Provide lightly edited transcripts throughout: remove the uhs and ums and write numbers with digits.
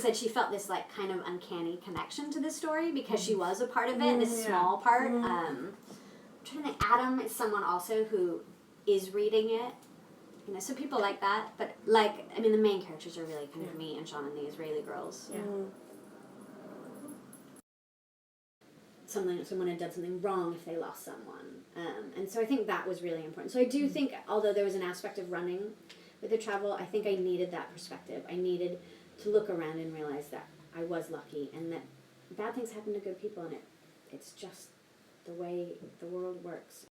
said she felt this like kind of uncanny connection to this story because she was a part of it, this small part. I'm trying to think, Adam is someone also who is reading it. You know, so people like that, but like, I mean, the main characters are really kind of me and Sean and the Israeli girls. Yeah. Someone had done something wrong if they lost someone. And so I think that was really important. So I do think, although there was an aspect of running with the travel, I think I needed that perspective. I needed to look around and realize that I was lucky and that bad things happen to good people, and it's just the way the world works.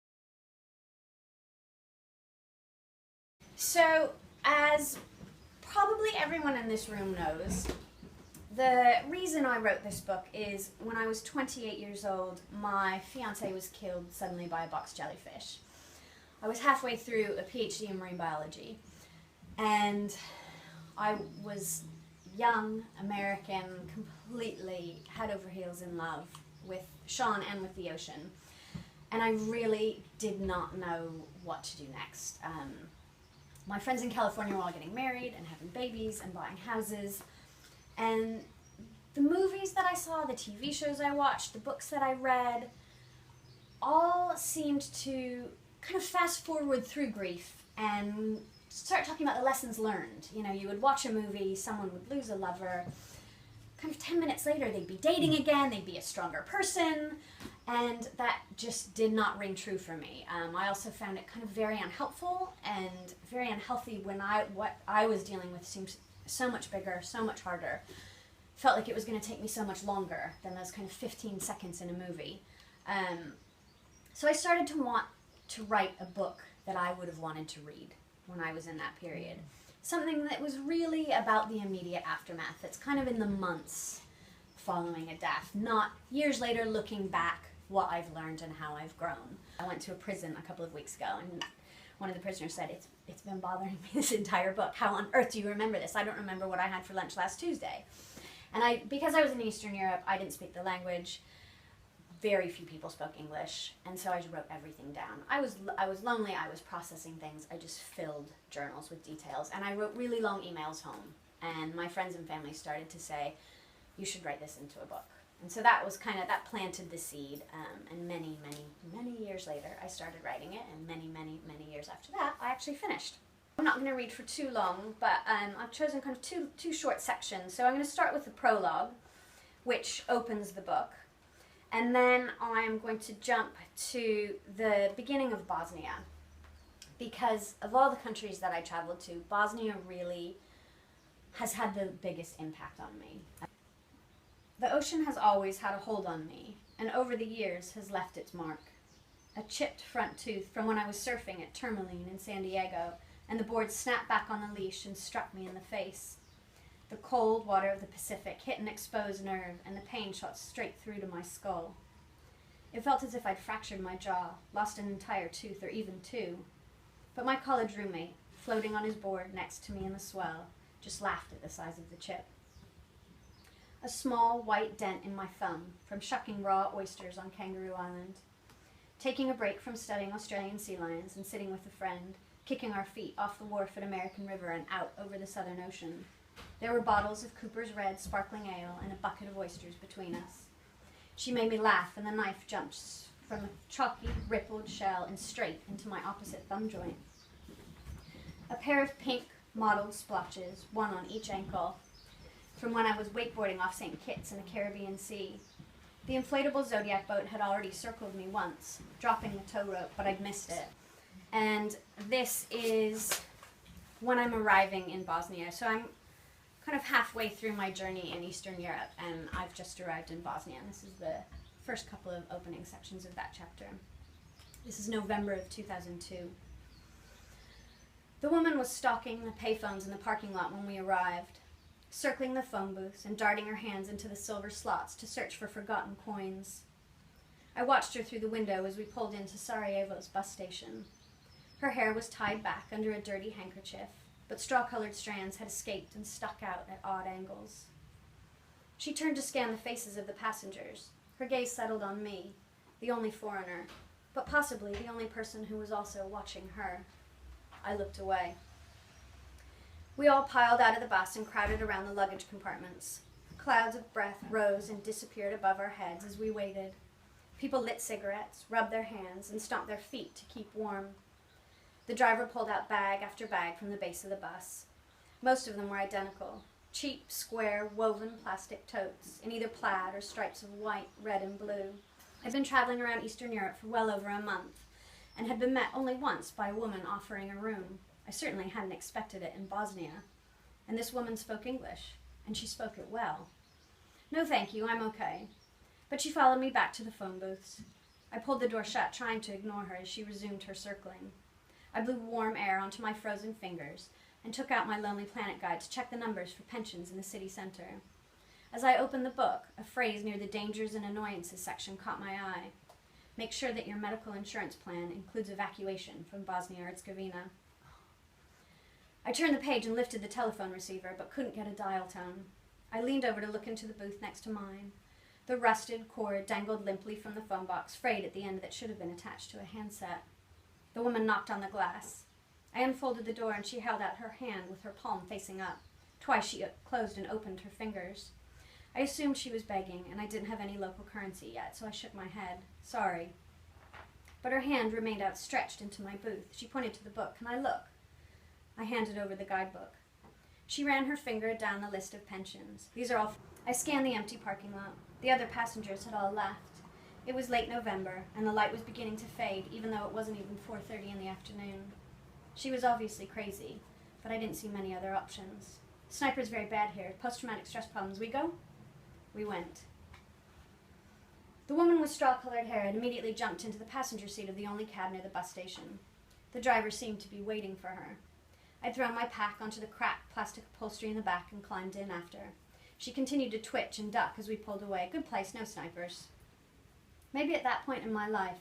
So, as probably everyone in this room knows, the reason I wrote this book is when I was 28 years old, my fiancé was killed suddenly by a box jellyfish. I was halfway through a PhD in marine biology, and I was young, American, completely head over heels in love with Sean and with the ocean. And I really did not know what to do next. My friends in California were all getting married and having babies and buying houses. And the movies that I saw, the TV shows I watched, the books that I read, all seemed to kind of fast forward through grief and start talking about the lessons learned. You know, you would watch a movie, someone would lose a lover, kind of 10 minutes later they'd be dating again, they'd be a stronger person, and that just did not ring true for me. I also found it kind of very unhelpful and very unhealthy when what I was dealing with seemed so much bigger, so much harder. Felt like it was going to take me so much longer than those kind of 15 seconds in a movie. So I started to want to write a book that I would have wanted to read when I was in that period. Something that was really about the immediate aftermath, that's kind of in the months following a death, not years later looking back what I've learned and how I've grown. I went to a prison a couple of weeks ago, and one of the prisoners said, it's been bothering me this entire book. How on earth do you remember this? I don't remember what I had for lunch last Tuesday. And because I was in Eastern Europe, I didn't speak the language. Very few people spoke English, and so I wrote everything down. I was lonely, I was processing things, I just filled journals with details, and I wrote really long emails home, and my friends and family started to say, you should write this into a book. And so that was that planted the seed, and many, many, many years later, I started writing it, and many, many, many years after that, I actually finished. I'm not going to read for too long, but I've chosen kind of two short sections. So I'm going to start with the prologue, which opens the book. And then I'm going to jump to the beginning of Bosnia, because of all the countries that I traveled to, Bosnia really has had the biggest impact on me. The ocean has always had a hold on me, and over the years has left its mark. A chipped front tooth from when I was surfing at Tourmaline in San Diego, and the board snapped back on the leash and struck me in the face. The cold water of the Pacific hit an exposed nerve, and the pain shot straight through to my skull. It felt as if I'd fractured my jaw, lost an entire tooth or even two. But my college roommate, floating on his board next to me in the swell, just laughed at the size of the chip. A small white dent in my thumb from shucking raw oysters on Kangaroo Island. Taking a break from studying Australian sea lions and sitting with a friend, kicking our feet off the wharf at American River and out over the Southern Ocean. There were bottles of Cooper's Red sparkling ale and a bucket of oysters between us. She made me laugh, and the knife jumped from a chalky, rippled shell and straight into my opposite thumb joint. A pair of pink, mottled splotches, one on each ankle, from when I was wakeboarding off St. Kitts in the Caribbean Sea. The inflatable Zodiac boat had already circled me once, dropping the tow rope, but I'd missed it. And this is when I'm arriving in Bosnia. So I'm kind of halfway through my journey in Eastern Europe, and I've just arrived in Bosnia, and this is the first couple of opening sections of that chapter. This is November of 2002. The woman was stalking the payphones in the parking lot when we arrived, circling the phone booths and darting her hands into the silver slots to search for forgotten coins. I watched her through the window as we pulled into Sarajevo's bus station. Her hair was tied back under a dirty handkerchief, but straw-colored strands had escaped and stuck out at odd angles. She turned to scan the faces of the passengers. Her gaze settled on me, the only foreigner, but possibly the only person who was also watching her. I looked away. We all piled out of the bus and crowded around the luggage compartments. Clouds of breath rose and disappeared above our heads as we waited. People lit cigarettes, rubbed their hands, and stomped their feet to keep warm. The driver pulled out bag after bag from the base of the bus. Most of them were identical. Cheap, square, woven plastic totes, in either plaid or stripes of white, red, and blue. I'd been traveling around Eastern Europe for well over a month, and had been met only once by a woman offering a room. I certainly hadn't expected it in Bosnia. And this woman spoke English, and she spoke it well. "No, thank you, I'm okay." But she followed me back to the phone booths. I pulled the door shut, trying to ignore her as she resumed her circling. I blew warm air onto my frozen fingers and took out my Lonely Planet guide to check the numbers for pensions in the city center. As I opened the book, a phrase near the dangers and annoyances section caught my eye. Make sure that your medical insurance plan includes evacuation from Bosnia-Herzegovina. I turned the page and lifted the telephone receiver, but couldn't get a dial tone. I leaned over to look into the booth next to mine. The rusted cord dangled limply from the phone box, frayed at the end that should have been attached to a handset. The woman knocked on the glass. I unfolded the door and she held out her hand with her palm facing up. Twice she closed and opened her fingers. I assumed she was begging, and I didn't have any local currency yet, so I shook my head. Sorry. But her hand remained outstretched into my booth. She pointed to the book. Can I look? I handed over the guidebook. She ran her finger down the list of pensions. These are all... I scanned the empty parking lot. The other passengers had all left. It was late November, and the light was beginning to fade, even though it wasn't even 4:30 in the afternoon. She was obviously crazy, but I didn't see many other options. Sniper's very bad here. Post-traumatic stress problems. We go? We went. The woman with straw-colored hair had immediately jumped into the passenger seat of the only cab near the bus station. The driver seemed to be waiting for her. I'd thrown my pack onto the cracked plastic upholstery in the back and climbed in after. She continued to twitch and duck as we pulled away. Good place, no snipers. Maybe at that point in my life,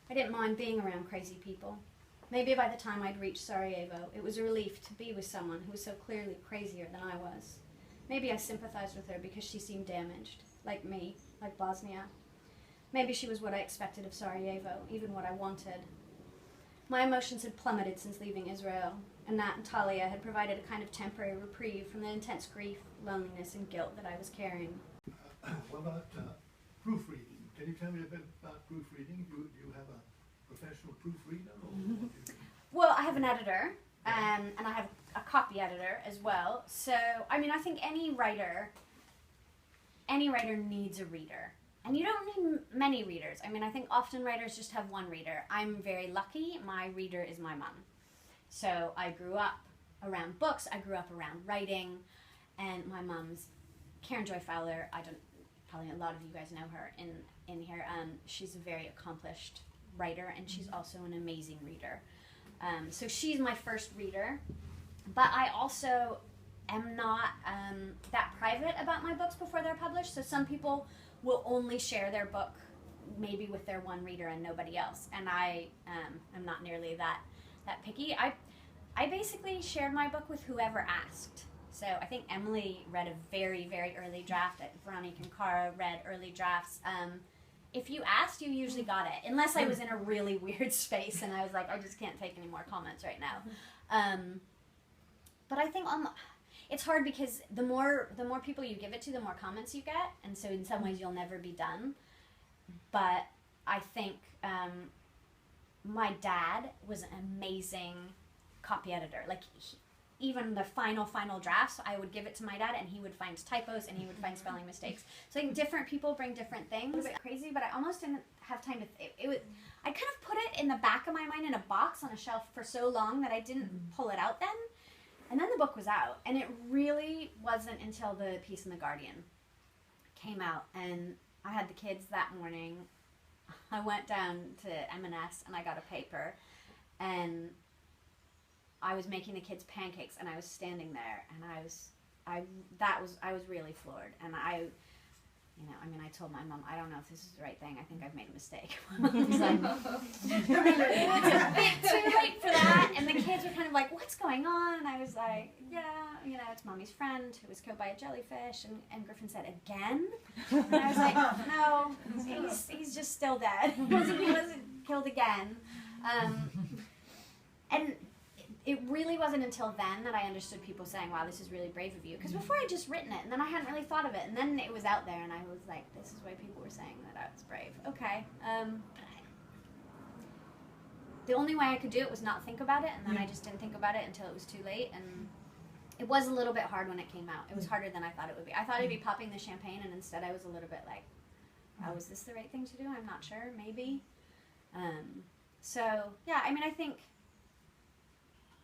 I didn't mind being around crazy people. Maybe by the time I'd reached Sarajevo, it was a relief to be with someone who was so clearly crazier than I was. Maybe I sympathized with her because she seemed damaged, like me, like Bosnia. Maybe she was what I expected of Sarajevo, even what I wanted. My emotions had plummeted since leaving Israel, and Nat and Talia had provided a kind of temporary reprieve from the intense grief, loneliness, and guilt that I was carrying. What about proofreading? Can you tell me a bit about proofreading? Do you have a professional proofreader? Or what do you do? Well, I have an editor, and I have a copy editor as well. So, I mean, I think any writer needs a reader. And you don't need many readers. I mean, I think often writers just have one reader. I'm very lucky. My reader is my mom. So I grew up around books. I grew up around writing. And my mom's Karen Joy Fowler. Probably a lot of you guys know her in here. She's a very accomplished writer, and she's also an amazing reader. So she's my first reader. But I also am not that private about my books before they're published. So some people will only share their book maybe with their one reader and nobody else. And I am not nearly that picky. I basically shared my book with whoever asked. So I think Emily read a very, very early draft. Veronique and Cara read early drafts. If you asked, you usually got it. Unless I was in a really weird space and I was like, I just can't take any more comments right now. But I think it's hard because the more people you give it to, the more comments you get. And so in some ways you'll never be done. But I think my dad was an amazing copy editor. Like, even the final drafts, I would give it to my dad, and he would find typos, and he would find spelling mistakes. So I think different people bring different things. It was a bit crazy, but I almost didn't have time to... I kind of put it in the back of my mind in a box on a shelf for so long that I didn't pull it out then. And then the book was out, and it really wasn't until the piece in The Guardian came out, and I had the kids that morning. I went down to M&S, and I got a paper, and I was making the kids pancakes, and I was standing there, and I was really floored. And I told my mom, I don't know if this is the right thing. I think I've made a mistake. It's like, it's a bit too late for that. And the kids were kind of like, what's going on? And I was like, yeah, it's Mommy's friend who was killed by a jellyfish. And Griffin said, again? And I was like, no, he's just still dead. He wasn't killed again. And it really wasn't until then that I understood people saying, wow, this is really brave of you. Because before I'd just written it, and then I hadn't really thought of it, and then it was out there, and I was like, this is why people were saying that I was brave. Okay. The only way I could do it was not think about it, and then I just didn't think about it until it was too late, and it was a little bit hard when it came out. It was harder than I thought it would be. I thought I'd be popping the champagne, and instead I was a little bit like, oh, is this the right thing to do? I'm not sure. Maybe. So, yeah, I mean, I think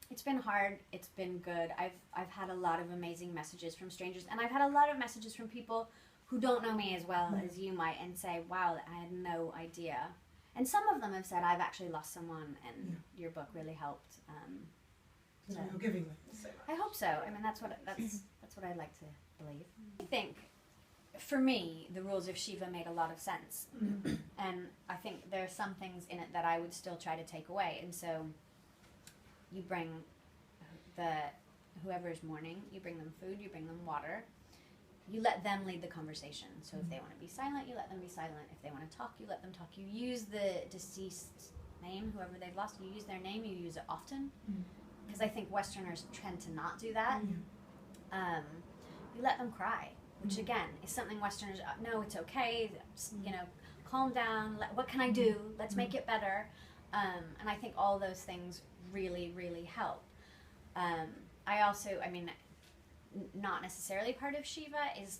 it's been hard. It's been good. I've had a lot of amazing messages from strangers, and I've had a lot of messages from people who don't know me as well as you might, and say, wow, I had no idea. And some of them have said, I've actually lost someone, and your book really helped. So you're giving them. So I hope so. I mean, that's what I'd like to believe. I think, for me, the rules of Shiva made a lot of sense, and I think there are some things in it that I would still try to take away. And so, you bring whoever is mourning, you bring them food, you bring them water, you let them lead the conversation. So if they want to be silent, you let them be silent. If they want to talk, you let them talk. You use the deceased name, whoever they've lost. You use their name. You use it often. Because I think Westerners tend to not do that. You let them cry, which again is something Westerners, no, it's okay, calm down, what can I do, let's make it better. And I think all those things really, really help. I also, not necessarily part of Shiva is,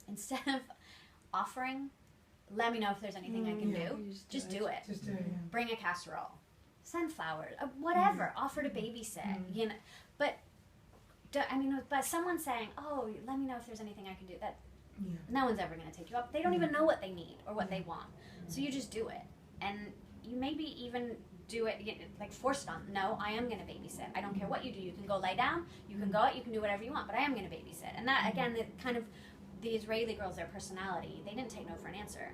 instead of offering, let me know if there's anything I can do, just do it. Just do it, yeah. Bring a casserole. Send flowers, whatever. Offer to babysit, But someone saying, "Oh, let me know if there's anything I can do." That no one's ever going to take you up. They don't even know what they need or what they want, so you just do it, and you maybe even do it like force it on. No, I am going to babysit. I don't care what you do. You can go lay down. You can go out. You can do whatever you want. But I am going to babysit, and that again, the Israeli girls, their personality, they didn't take no for an answer.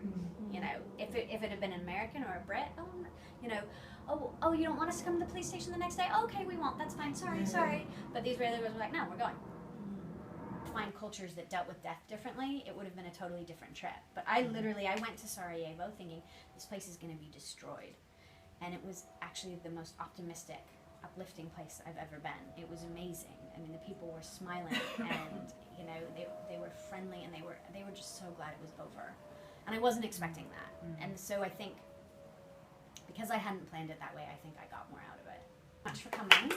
If it had been an American or a Brit, oh, you don't want us to come to the police station the next day? Okay, we won't. That's fine. Sorry. But the Israeli girls were like, no, we're going. Find cultures that dealt with death differently, it would have been a totally different trip. But I went to Sarajevo thinking this place is going to be destroyed. And it was actually the most optimistic, uplifting place I've ever been. It was amazing. The people were smiling and, they were friendly, and they were just so glad it was over. And I wasn't expecting that. And so I think, because I hadn't planned it that way, I think I got more out of it. Much for coming.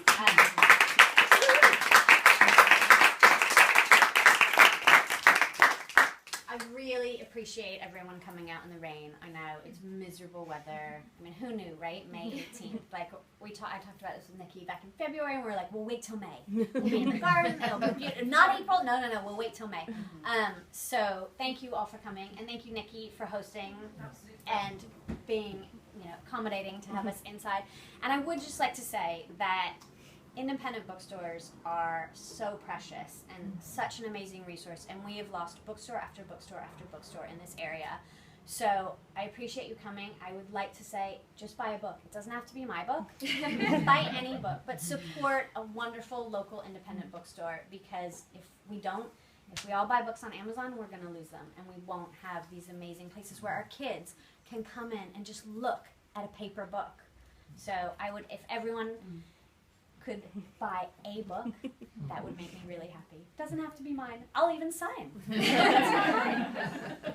I really appreciate everyone coming out in the rain. I know it's miserable weather. Who knew, right? May 18th. I talked about this with Nikki back in February, and we were like, we'll wait till May. We'll be in the garden. It'll be beautiful. Not April. No. We'll wait till May. So thank you all for coming, and thank you, Nikki, for hosting and being accommodating to have us inside. And I would just like to say that independent bookstores are so precious and such an amazing resource, and we have lost bookstore after bookstore after bookstore in this area. So I appreciate you coming. I would like to say, just buy a book. It doesn't have to be my book. Buy any book, but support a wonderful local independent bookstore, because if we all buy books on Amazon, we're going to lose them, and we won't have these amazing places where our kids can come in and just look at a paper book. So I would, if everyone could buy a book, that would make me really happy. Doesn't have to be mine. I'll even sign. That's not mine.